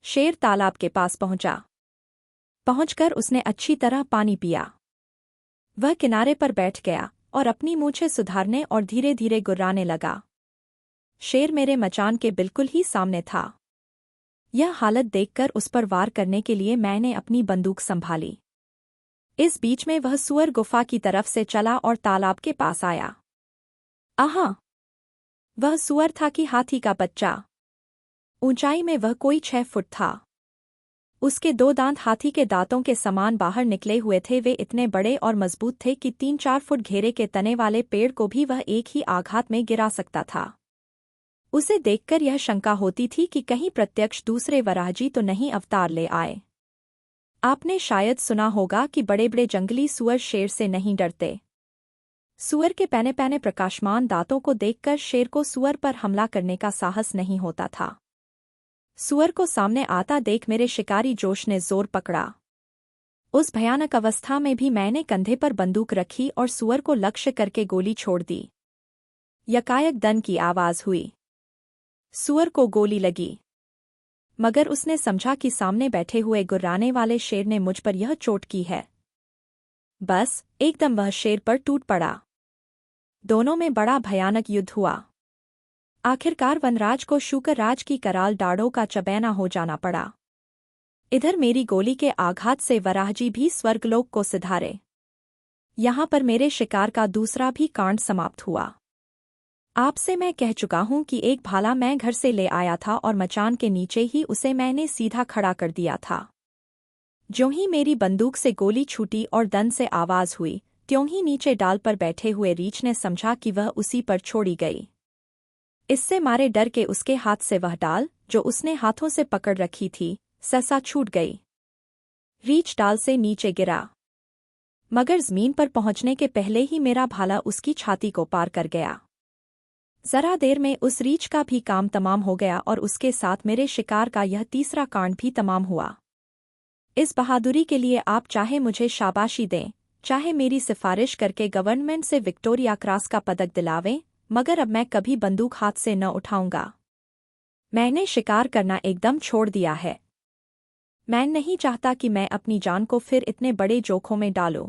शेर तालाब के पास पहुंचकर उसने अच्छी तरह पानी पिया। वह किनारे पर बैठ गया और अपनी मूंछें सुधारने और धीरे धीरे गुर्राने लगा। शेर मेरे मचान के बिल्कुल ही सामने था। यह हालत देखकर उस पर वार करने के लिए मैंने अपनी बंदूक संभाली। इस बीच में वह सुअर गुफा की तरफ से चला और तालाब के पास आया। आहा! वह सुअर था कि हाथी का बच्चा। ऊंचाई में वह कोई 6 फुट था। उसके 2 दांत हाथी के दांतों के समान बाहर निकले हुए थे। वे इतने बड़े और मजबूत थे कि 3-4 फुट घेरे के तने वाले पेड़ को भी वह एक ही आघात में गिरा सकता था। उसे देखकर यह शंका होती थी कि कहीं प्रत्यक्ष दूसरे वराहजी तो नहीं अवतार ले आए। आपने शायद सुना होगा कि बड़े बड़े जंगली सुअर शेर से नहीं डरते। सुअर के पैने पैने प्रकाशमान दांतों को देखकर शेर को सुअर पर हमला करने का साहस नहीं होता था। सुअर को सामने आता देख मेरे शिकारी जोश ने जोर पकड़ा। उस भयानक अवस्था में भी मैंने कंधे पर बंदूक रखी और सुअर को लक्ष्य करके गोली छोड़ दी। यकायक दन की आवाज हुई। सुअर को गोली लगी, मगर उसने समझा कि सामने बैठे हुए गुर्राने वाले शेर ने मुझ पर यह चोट की है। बस एकदम वह शेर पर टूट पड़ा। दोनों में बड़ा भयानक युद्ध हुआ। आखिरकार वनराज को शूकरराज की कराल डाढ़ों का चबैना हो जाना पड़ा। इधर मेरी गोली के आघात से वराहजी भी स्वर्गलोक को सिधारे। यहाँ पर मेरे शिकार का दूसरा भी कांड समाप्त हुआ। आपसे मैं कह चुका हूँ कि एक भाला मैं घर से ले आया था और मचान के नीचे ही उसे मैंने सीधा खड़ा कर दिया था। ज्यों ही मेरी बंदूक से गोली छूटी और दन से आवाज हुई, त्यों ही नीचे डाल पर बैठे हुए रीछ ने समझा कि वह उसी पर छोड़ी गई। इससे मारे डर के उसके हाथ से वह डाल, जो उसने हाथों से पकड़ रखी थी, सहसा छूट गई। रीछ डाल से नीचे गिरा, मगर जमीन पर पहुंचने के पहले ही मेरा भाला उसकी छाती को पार कर गया। जरा देर में उस रीछ का भी काम तमाम हो गया और उसके साथ मेरे शिकार का यह तीसरा कांड भी तमाम हुआ। इस बहादुरी के लिए आप चाहे मुझे शाबाशी दें, चाहे मेरी सिफारिश करके गवर्नमेंट से विक्टोरिया क्रॉस का पदक दिलावें, मगर अब मैं कभी बंदूक हाथ से न उठाऊंगा। मैंने शिकार करना एकदम छोड़ दिया है। मैं नहीं चाहता कि मैं अपनी जान को फिर इतने बड़े जोखों में डालूं।